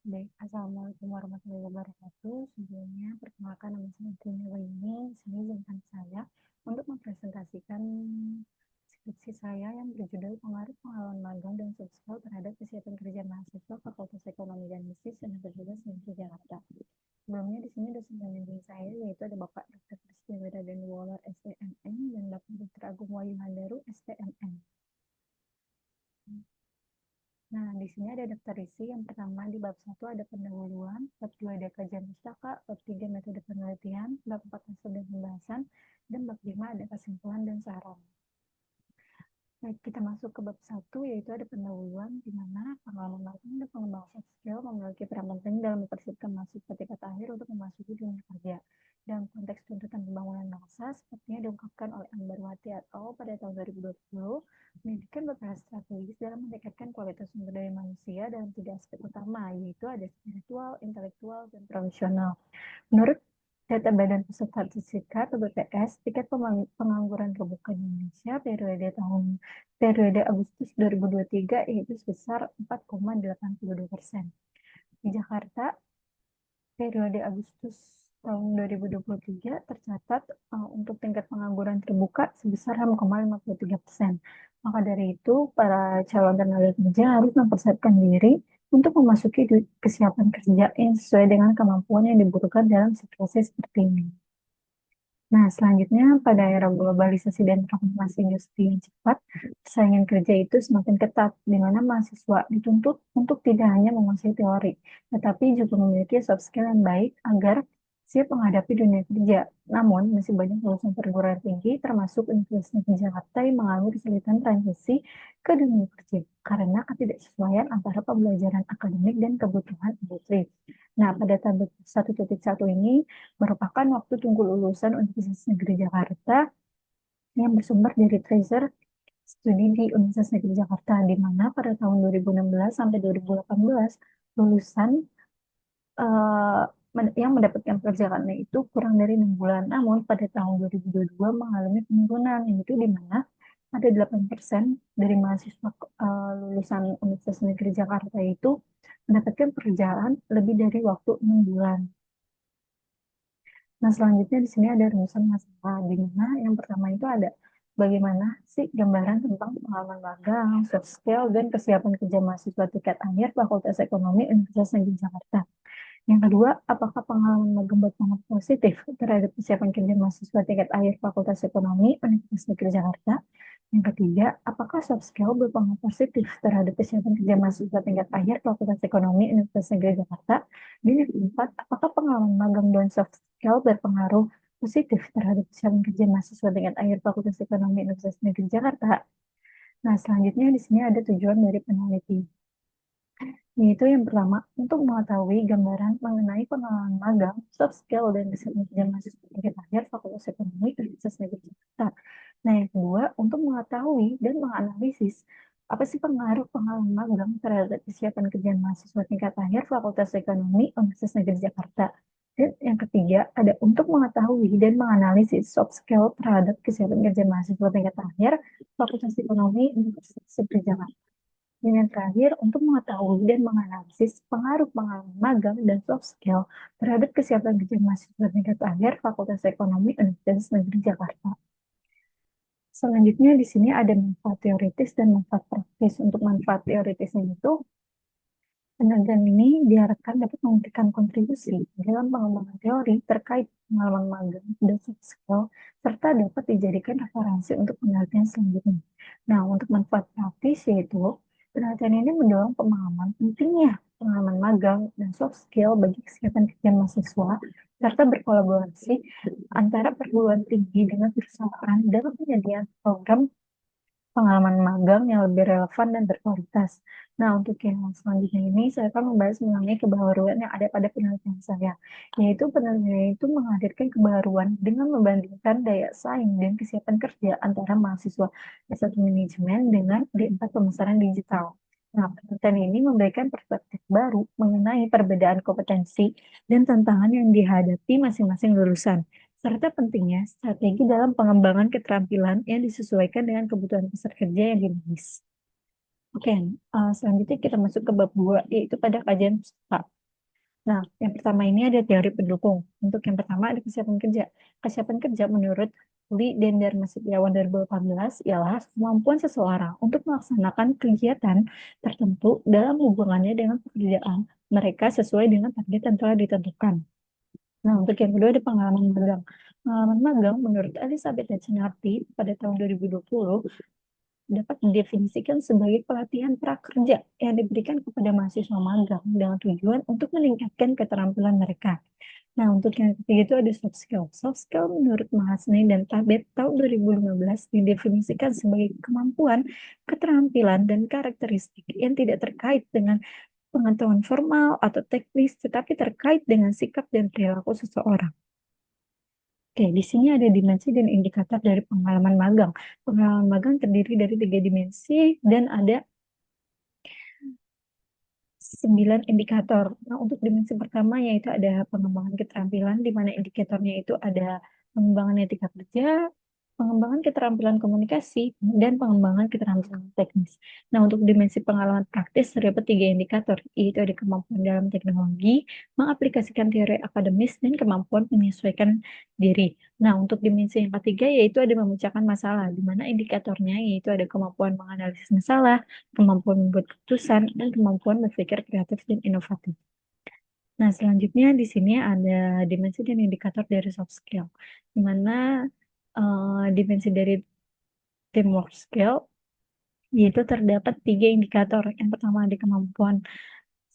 Baik, assalamualaikum warahmatullahi wabarakatuh. Sebelumnya, perkenalkan nama saya Trina Wahyuni. Di sini izinkan saya untuk mempresentasikan skripsi saya yang berjudul Pengaruh Pengalaman Magang dan Soft Skill terhadap Kesiapan Kerja Mahasiswa Fakultas Ekonomi dan Bisnis Universitas Negeri Jakarta. Sebelumnya di sini dosen pembimbing saya yaitu ada Bapak Dr. Christian Wiradani Waller, STMN, dan Bapak Dr. Agung Wayu Handaru, STMN. Nah, di sini ada daftar isi. Yang pertama di bab 1 ada pendahuluan, bab 2 ada kajian pustaka, bab 3 metode penelitian, bab 4 hasil dan pembahasan, dan bab 5 ada kesimpulan dan saran. Baik, kita masuk ke bab 1 yaitu ada pendahuluan di mana pengalaman magang dan pengembangan soft skill memiliki peran penting dalam mempersiapkan mahasiswa tingkat akhir untuk memasuki dunia kerja. Dalam konteks tuntutan pembangunan bangsa, sepertinya diungkapkan oleh Ambarwati et al. Pada tahun 2020, pendidikan berperan strategis dalam meningkatkan kualitas sumber daya manusia dalam 3 aspek utama, yaitu ada spiritual, intelektual, dan profesional. Menurut data Badan Pusat Statistika atau BPS, tingkat pengangguran terbuka di Indonesia periode Agustus 2023 yaitu sebesar 4,82%. Di Jakarta, periode Agustus tahun 2023 tercatat untuk tingkat pengangguran terbuka sebesar 6,53%. Maka dari itu, para calon tenaga kerja harus mempersiapkan diri untuk memasuki kesiapan kerja yang sesuai dengan kemampuan yang dibutuhkan dalam situasi seperti ini. Nah, selanjutnya pada era globalisasi dan transformasi industri yang cepat, persaingan kerja itu semakin ketat, di mana mahasiswa dituntut untuk tidak hanya menguasai teori, tetapi juga memiliki soft skill yang baik agar siap menghadapi dunia kerja. Namun, masih banyak lulusan perguruan tinggi, termasuk Universitas Negeri Jakarta, yang mengalami kesulitan transisi ke dunia kerja karena ketidaksesuaian antara pembelajaran akademik dan kebutuhan industri. Nah, pada tabel 1.1 ini merupakan waktu tunggu lulusan Universitas Negeri Jakarta yang bersumber dari tracer studi di Universitas Negeri Jakarta, di mana pada tahun 2016 sampai 2018 lulusan uh, yang mendapatkan pekerjaan itu kurang dari 6 bulan. Namun pada tahun 2022 mengalami penurunan, yaitu di mana ada 8% dari mahasiswa lulusan Universitas Negeri Jakarta itu mendapatkan pekerjaan lebih dari waktu 6 bulan. Nah, selanjutnya di sini ada rumusan masalah, di mana yang pertama itu ada bagaimana sih gambaran tentang pengalaman magang, soft skill, dan kesiapan kerja mahasiswa tingkat akhir Fakultas Ekonomi Universitas Negeri Jakarta. Yang kedua, apakah pengalaman magang berpengaruh positif terhadap kesiapan kerja mahasiswa tingkat akhir Fakultas Ekonomi Universitas Negeri Jakarta? Yang ketiga, apakah soft skill berpengaruh positif terhadap kesiapan kerja mahasiswa tingkat akhir Fakultas Ekonomi Universitas Negeri Jakarta? Dan yang keempat, apakah pengalaman magang dan soft skill berpengaruh positif terhadap kesiapan kerja mahasiswa tingkat akhir Fakultas Ekonomi Universitas Negeri Jakarta? Nah, selanjutnya di sini ada tujuan dari peneliti, yaitu yang pertama, untuk mengetahui gambaran mengenai pengalaman magang, soft skill, dan kesiapan kerja mahasiswa tingkat akhir Fakultas Ekonomi Universitas Negeri Jakarta. Nah, yang kedua, untuk mengetahui dan menganalisis apa sih pengaruh pengalaman magang terhadap kesiapan kerja mahasiswa tingkat akhir Fakultas Ekonomi Universitas Negeri Jakarta. Dan yang ketiga, ada untuk mengetahui dan menganalisis soft skill terhadap kesiapan kerja mahasiswa tingkat akhir Fakultas Ekonomi Universitas Negeri Jakarta. Dan yang terakhir, untuk mengetahui dan menganalisis pengaruh pengalaman magang dan soft skill terhadap kesiapan kerja mahasiswa tingkat akhir Fakultas Ekonomi Universitas Negeri Jakarta. Selanjutnya di sini ada manfaat teoritis dan manfaat praktis. Untuk manfaat teoritisnya itu, penelitian ini diharapkan dapat memberikan kontribusi dalam pengembangan teori terkait pengalaman magang dan soft skill, serta dapat dijadikan referensi untuk penelitian selanjutnya. Nah, untuk manfaat praktis yaitu penelitian ini mendorong pemahaman pentingnya pengalaman magang dan soft skill bagi kesiapan kerja mahasiswa, serta berkolaborasi antara perguruan tinggi dengan perusahaan dalam penyediaan program pengalaman magang yang lebih relevan dan berkualitas. Nah, untuk yang selanjutnya ini, saya akan membahas mengenai kebaruan yang ada pada penelitian saya, yaitu penelitian itu menghadirkan kebaruan dengan membandingkan daya saing dan kesiapan kerja antara mahasiswa S1 Manajemen dengan D4 Pemasaran Digital. Nah, penelitian ini memberikan perspektif baru mengenai perbedaan kompetensi dan tantangan yang dihadapi masing-masing lulusan, serta pentingnya strategi dalam pengembangan keterampilan yang disesuaikan dengan kebutuhan pasar kerja yang dinamis. Oke, selanjutnya kita masuk ke bab 2, yaitu pada kajian pustaka. Nah, yang pertama ini ada teori pendukung. Untuk yang pertama ada kesiapan kerja. Kesiapan kerja menurut Lee dan Dharma Setiawan 2018 ialah kemampuan seseorang untuk melaksanakan kegiatan tertentu dalam hubungannya dengan pekerjaan mereka sesuai dengan target yang telah ditentukan. Nah, untuk yang kedua ada pengalaman magang. Pengalaman magang menurut Elizabeth Hatchinarty pada tahun 2020 dapat didefinisikan sebagai pelatihan prakerja yang diberikan kepada mahasiswa magang dengan tujuan untuk meningkatkan keterampilan mereka. Nah, untuk yang ketiga itu ada soft skill. Soft skill menurut Mahasiswa dan Tabet tahun 2015 didefinisikan sebagai kemampuan, keterampilan, dan karakteristik yang tidak terkait dengan pengetahuan formal atau teknis, tetapi terkait dengan sikap dan perilaku seseorang. Oke, di sini ada dimensi dan indikator dari pengalaman magang. Pengalaman magang terdiri dari 3 dimensi dan ada 9 indikator. Nah, untuk dimensi pertama yaitu ada pengembangan keterampilan, di mana indikatornya itu ada pengembangan etika kerja, pengembangan keterampilan komunikasi, dan pengembangan keterampilan teknis. Nah, untuk dimensi pengalaman praktis terdapat 3 indikator, yaitu ada kemampuan dalam teknologi, mengaplikasikan teori akademis, dan kemampuan menyesuaikan diri. Nah, untuk dimensi yang ketiga yaitu ada memecahkan masalah, di mana indikatornya yaitu ada kemampuan menganalisis masalah, kemampuan membuat keputusan, dan kemampuan berpikir kreatif dan inovatif. Nah, selanjutnya di sini ada dimensi dan indikator dari soft skill, di mana dimensi dari teamwork skill, yaitu terdapat 3 indikator. Yang pertama ada kemampuan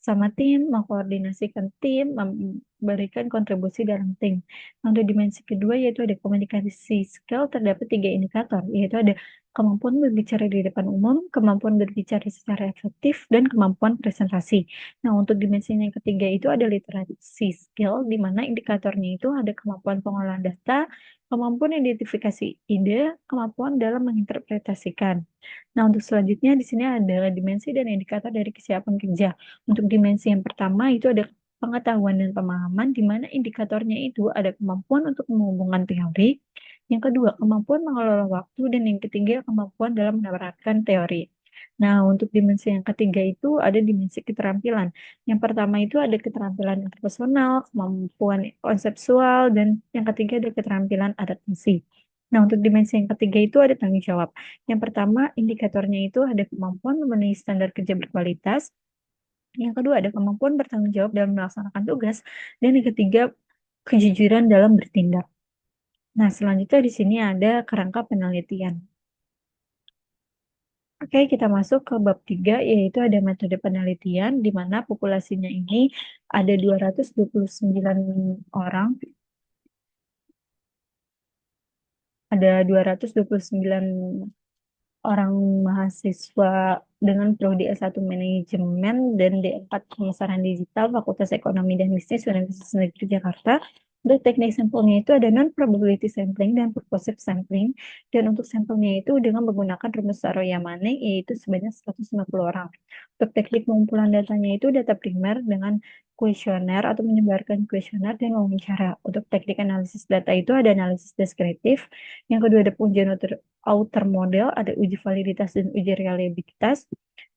sama tim, mengkoordinasikan tim, memberikan kontribusi dalam tim. Untuk dimensi kedua yaitu ada komunikasi skill, terdapat 3 indikator, yaitu ada kemampuan berbicara di depan umum, kemampuan berbicara secara efektif, dan kemampuan presentasi. Nah, untuk dimensi yang ketiga itu ada literasi skill, di mana indikatornya itu ada kemampuan pengolahan data, kemampuan identifikasi ide, kemampuan dalam menginterpretasikan. Nah, untuk selanjutnya di sini ada dimensi dan indikator dari kesiapan kerja. Untuk dimensi yang pertama itu ada pengetahuan dan pemahaman, di mana indikatornya itu ada kemampuan untuk menghubungkan teori, yang kedua kemampuan mengelola waktu, dan yang ketiga kemampuan dalam menerapkan teori. Nah, untuk dimensi yang ketiga itu ada dimensi keterampilan. Yang pertama itu ada keterampilan interpersonal, kemampuan konseptual, dan yang ketiga ada keterampilan adaptasi. Nah, untuk dimensi yang ketiga itu ada tanggung jawab. Yang pertama, indikatornya itu ada kemampuan memenuhi standar kerja berkualitas. Yang kedua, ada kemampuan bertanggung jawab dalam melaksanakan tugas. Dan yang ketiga, kejujuran dalam bertindak. Nah, selanjutnya di sini ada kerangka penelitian. Oke, kita masuk ke bab 3, yaitu ada metode penelitian, di mana populasinya ini ada 229 orang. Ada 229 orang mahasiswa dengan prodi S1 Manajemen dan D4 Pemasaran Digital Fakultas Ekonomi dan Bisnis Universitas Negeri Jakarta. Untuk teknik sampelnya itu ada non-probability sampling dan purposive sampling. Dan untuk sampelnya itu dengan menggunakan rumus Saroyamane yaitu sebanyak 150 orang. Untuk teknik pengumpulan datanya itu data primer dengan kuesioner atau menyebarkan kuesioner dan wawancara. Untuk teknik analisis data itu ada analisis deskriptif. Yang kedua ada pengujian outer model, ada uji validitas dan uji reliabilitas.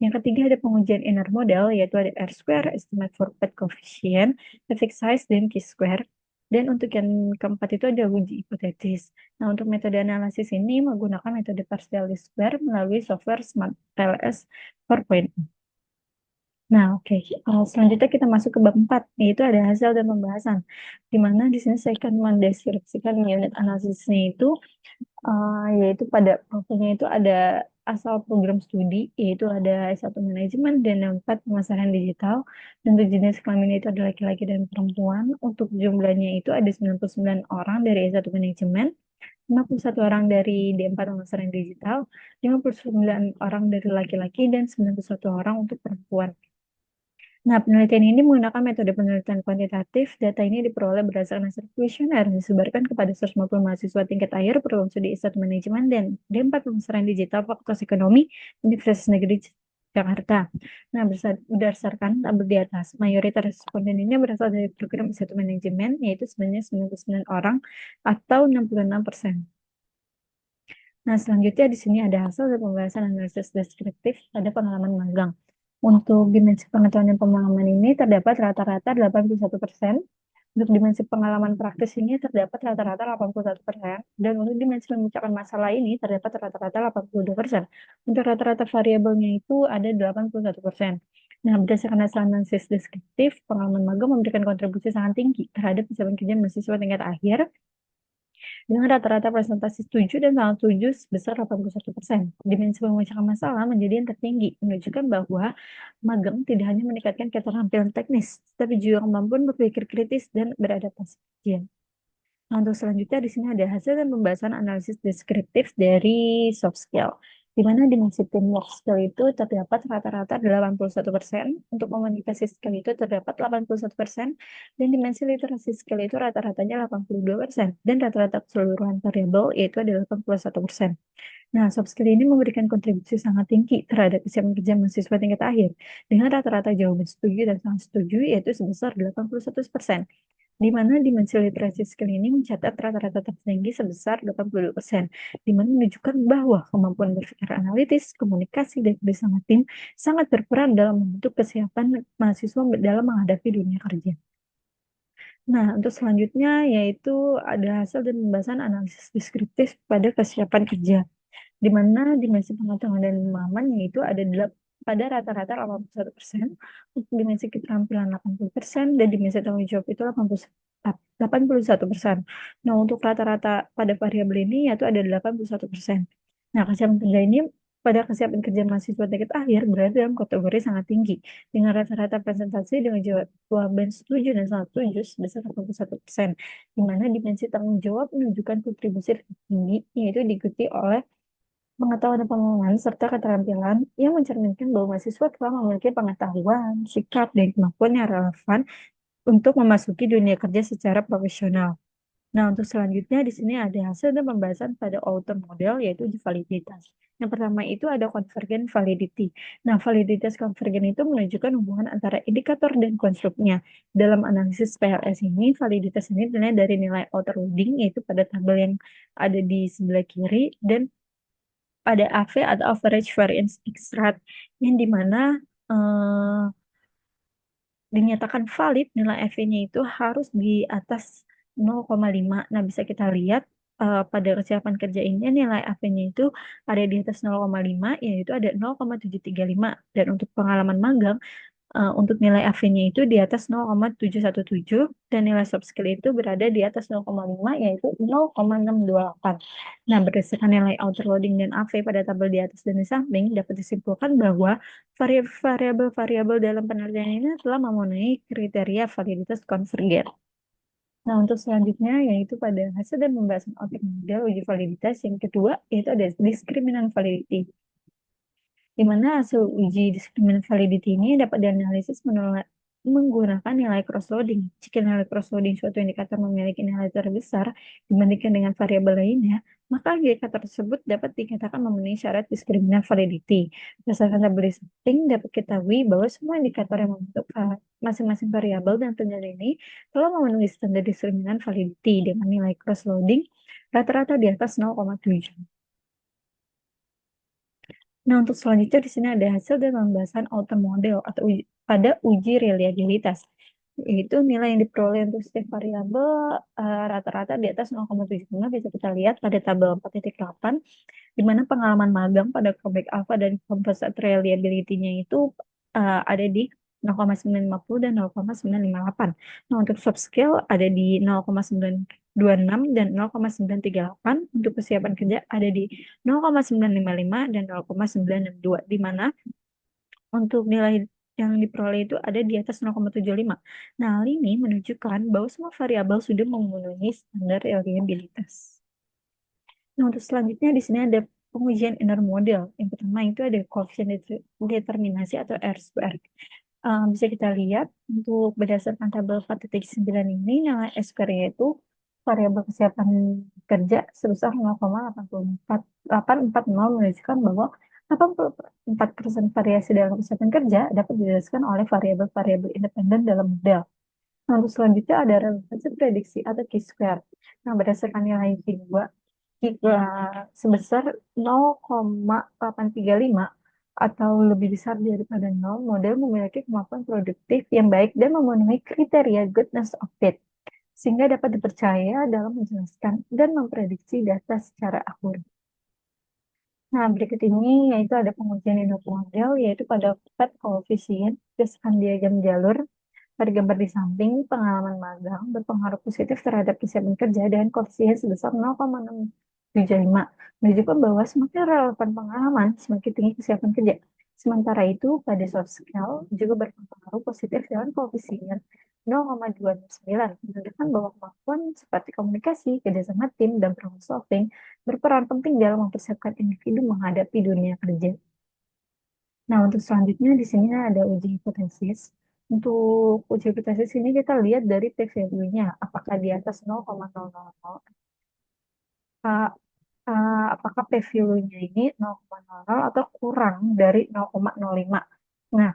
Yang ketiga ada pengujian inner model, yaitu ada R-square, estimate for path coefficient, effect size, dan chi-square. Dan untuk yang keempat itu ada uji hipotesis. Nah, untuk metode analisis ini menggunakan metode partial least square melalui software Smart PLS 4.0. Nah, oke. Selanjutnya kita masuk ke bab 4, yaitu ada hasil dan pembahasan. Di mana di sini saya akan mendeskripsikan unit analisisnya itu, yaitu pada profilnya itu ada asal program studi, yaitu ada S1 Manajemen dan yang 4 Pemasaran Digital. Dan untuk jenis kelamin itu ada laki-laki dan perempuan. Untuk jumlahnya itu ada 99 orang dari S1 Manajemen, 51 orang dari D4 Pemasaran Digital, 59 orang dari laki-laki, dan 91 orang untuk perempuan. Nah, penelitian ini menggunakan metode penelitian kuantitatif. Data ini diperoleh berdasarkan hasil kuesioner yang disebarkan kepada 150 mahasiswa tingkat akhir program studi S1 Manajemen dan D4 Pemasaran Digital Fakultas Ekonomi Universitas Negeri Jakarta. Nah, berdasarkan tabel di atas, mayoritas responden ini berasal dari program S1 Manajemen, yaitu sebanyak 99 orang atau 66%. Nah, selanjutnya di sini ada hasil dari pembahasan analisis deskriptif pada pengalaman magang. Untuk dimensi pengetahuan dan pemahaman ini terdapat rata-rata 81%. Untuk dimensi pengalaman praktis ini terdapat rata-rata 81%. Dan untuk dimensi memecahkan masalah ini terdapat rata-rata 82%. Untuk rata-rata variabelnya itu ada 81%. Nah, berdasarkan hasil analisis deskriptif, pengalaman magang memberikan kontribusi sangat tinggi terhadap pencapaian kerja mahasiswa tingkat akhir dengan rata-rata presentasi setuju dan sangat setuju sebesar 81%. Dimensi memecahkan masalah menjadi yang tertinggi, menunjukkan bahwa magang tidak hanya meningkatkan keterampilan teknis, tapi juga kemampuan berpikir kritis dan beradaptasi kerja. Nah, untuk selanjutnya di sini ada hasil dan pembahasan analisis deskriptif dari soft skill, di mana dimensi teamwork skill itu terdapat rata-rata 81%, untuk komunikasi skill itu terdapat 81%, dan dimensi literasi skill itu rata-ratanya 82%, dan rata-rata keseluruhan variabel yaitu ada 81%. Nah, soft skill ini memberikan kontribusi sangat tinggi terhadap kesiapan kerja mahasiswa tingkat akhir, dengan rata-rata jawaban setuju dan sangat setuju yaitu sebesar 81%, di mana dimensi literasi skill ini mencatat rata-rata tertinggi sebesar 82%, di mana menunjukkan bahwa kemampuan berpikir analitis, komunikasi, dan bersama tim sangat berperan dalam membentuk kesiapan mahasiswa dalam menghadapi dunia kerja. Nah, untuk selanjutnya yaitu ada hasil dan pembahasan analisis deskriptif pada kesiapan kerja, di mana dimensi pengetahuan dan pemahaman yaitu ada pada rata-rata 81%, untuk dimensi keterampilan 80%, dan dimensi tanggung jawab itu 81%. Nah, untuk rata-rata pada variabel ini yaitu ada 81%. Nah, kesiapan kerja ini pada kesiapan kerja mahasiswa tingkat akhir berada dalam kategori sangat tinggi, dengan rata-rata presentasi dengan jawaban setuju dan sangat setuju sebesar 81%, di mana dimensi tanggung jawab menunjukkan kontribusi tinggi, yaitu diikuti oleh pengetahuan dan pemahaman serta keterampilan yang mencerminkan bahwa mahasiswa telah memiliki pengetahuan, sikap, dan kemampuan yang relevan untuk memasuki dunia kerja secara profesional. Nah, untuk selanjutnya di sini ada hasil dan pembahasan pada outer model yaitu uji validitas. Yang pertama itu ada convergent validity. Nah, validitas convergent itu menunjukkan hubungan antara indikator dan konstruknya. Dalam analisis PLS ini, validitas ini dinilai dari nilai outer loading yaitu pada tabel yang ada di sebelah kiri, dan pada AV atau average variance extract, yang dimana dinyatakan valid nilai AV-nya itu harus di atas 0,5. Nah, bisa kita lihat pada kesiapan kerja ini nilai AV-nya itu ada di atas 0,5, yaitu ada 0,735. Dan untuk pengalaman magang, untuk nilai AV-nya itu di atas 0,717, dan nilai soft skill itu berada di atas 0,5 yaitu 0,628. Nah, berdasarkan nilai outerloading dan AV pada tabel di atas dan di samping, dapat disimpulkan bahwa variabel-variabel dalam penelitian ini telah memenuhi kriteria validitas konvergen. Nah, untuk selanjutnya yaitu pada hasil dan pembahasan objek model uji validitas yang kedua, yaitu ada discriminant validity, di mana hasil uji discriminant validity ini dapat dianalisis menggunakan nilai cross-loading. Jika nilai cross-loading suatu indikator memiliki nilai terbesar dibandingkan dengan variabel lainnya, maka indikator tersebut dapat dikatakan memenuhi syarat discriminant validity. Berdasarkan tabel di samping, dapat diketahui bahwa semua indikator yang membentuk masing-masing variabel dan penilaian ini telah memenuhi standar discriminant validity dengan nilai cross-loading rata-rata di atas 0,7. Nah, untuk selanjutnya di sini ada hasil dari pembahasan outer model atau pada uji reliabilitas, yaitu nilai yang diperoleh untuk setiap variabel rata-rata di atas 0,75, bisa kita lihat pada tabel 4.8, di mana pengalaman magang pada Cobek Alpha dan composite reliability-nya itu ada di 0,950 dan 0,958. Nah, untuk soft skill ada di 0,926 dan 0,938. Untuk kesiapan kerja ada di 0,955 dan 0,962, di mana untuk nilai yang diperoleh itu ada di atas 0,75. Nah, hal ini menunjukkan bahwa semua variabel sudah memenuhi standar reliabilitas. Nah, untuk selanjutnya di sini ada pengujian inner model. Yang pertama itu ada koefisien determinasi atau R-square. Bisa kita lihat untuk berdasarkan tabel 4.9 ini, nilai S-square itu variabel kesiapan kerja sebesar 0,840, menunjukkan bahwa 84% variasi dalam kesiapan kerja dapat dijelaskan oleh variabel-variabel independen dalam model. Nah, untuk selanjutnya ada relevansi prediksi atau Q-square. Nah, berdasarkan nilai Q2 Jika sebesar 0,835 atau lebih besar daripada 0, model memiliki kemampuan produktif yang baik dan memenuhi kriteria goodness of fit, sehingga dapat dipercaya dalam menjelaskan dan memprediksi data secara akurat. Nah, berikut ini yaitu ada pengujian induk model, yaitu pada PET koefisien berdasarkan diagram jalur. Pada gambar di samping, pengalaman magang berpengaruh positif terhadap kesiapan kerja dengan koefisien sebesar 0,675, menunjukkan bahwa semakin relevan pengalaman, semakin tinggi kesiapan kerja. Sementara itu, pada soft skill juga berpengaruh positif dengan koefisien 0,269, menunjukkan bahwa kemampuan seperti komunikasi, kerjasama tim, dan problem solving berperan penting dalam mempersiapkan individu menghadapi dunia kerja. Nah, untuk selanjutnya di sini ada uji hipotesis. Untuk uji hipotesis ini kita lihat dari p-value-nya, apakah di atas 0,000, uh, apakah p-value-nya ini 0,00 atau kurang dari 0,05. Nah,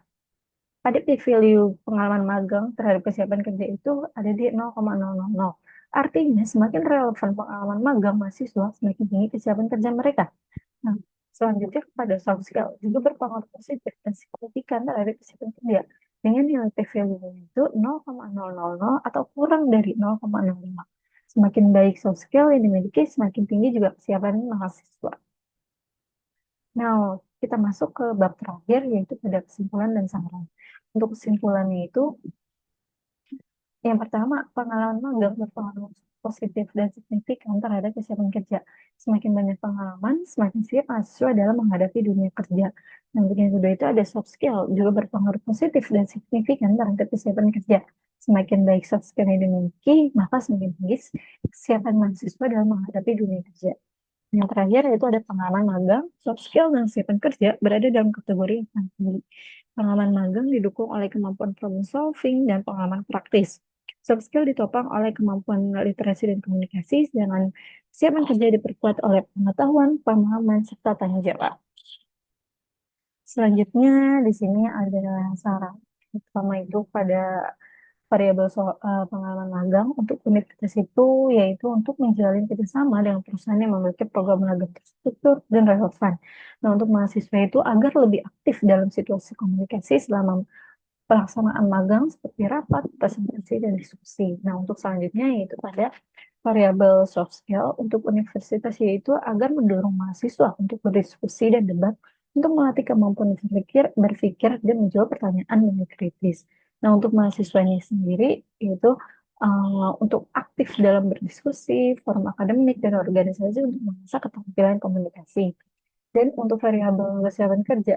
pada p-value pengalaman magang terhadap kesiapan kerja itu ada di 0,000. Artinya, semakin relevan pengalaman magang mahasiswa, semakin tinggi kesiapan kerja mereka. Nah, selanjutnya pada soft skill juga berpengaruh positif dan signifikan terhadap kesiapan kerja dengan nilai P-value itu 0,000 atau kurang dari 0,05. Semakin baik soft skill yang dimiliki, semakin tinggi juga kesiapan mahasiswa. Nah, kita masuk ke bab terakhir, yaitu pada kesimpulan dan saran. Untuk kesimpulannya itu, yang pertama, pengalaman magang berpengaruh positif dan signifikan terhadap kesiapan kerja. Semakin banyak pengalaman, semakin siap mahasiswa dalam menghadapi dunia kerja. Nah, untuk yang kedua itu ada soft skill, juga berpengaruh positif dan signifikan terhadap kesiapan kerja. Semakin baik soft skill yang dimiliki, maka semakin tinggi kesiapan mahasiswa dalam menghadapi dunia kerja. Yang terakhir yaitu ada pengalaman magang, soft skill, dan kesiapan kerja berada dalam kategori yang sangat tinggi. Pengalaman magang didukung oleh kemampuan problem solving dan pengalaman praktis. Soft skill ditopang oleh kemampuan literasi dan komunikasi, sedangkan kesiapan kerja diperkuat oleh pengetahuan, pemahaman, serta tanggung jawab. Selanjutnya di sini ada saran. Pertama itu pada variabel pengalaman magang untuk universitas itu yaitu untuk menjalin kerjasama dengan perusahaan yang memiliki program magang terstruktur dan relevan. Nah, untuk mahasiswa itu agar lebih aktif dalam situasi komunikasi selama pelaksanaan magang seperti rapat, presentasi, dan diskusi. Nah, untuk selanjutnya yaitu pada variabel soft skill untuk universitas yaitu agar mendorong mahasiswa untuk berdiskusi dan debat untuk melatih kemampuan berpikir dan menjawab pertanyaan dengan kritis. Nah, untuk mahasiswanya sendiri yaitu untuk aktif dalam berdiskusi, forum akademik, dan organisasi untuk mengasah keterampilan komunikasi. Dan untuk variabel kesiapan kerja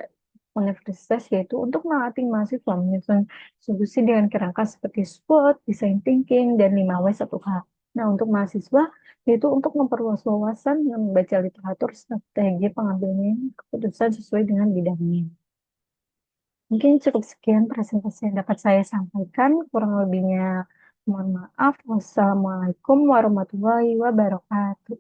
universitas yaitu untuk melatih mahasiswa menyusun solusi dengan kerangka seperti SWOT, design thinking, dan 5W1H. Nah, untuk mahasiswa yaitu untuk memperluas wawasan dengan membaca literatur strategi pengambilan keputusan sesuai dengan bidangnya. Mungkin cukup sekian presentasi yang dapat saya sampaikan. Kurang lebihnya mohon maaf. Wassalamualaikum warahmatullahi wabarakatuh.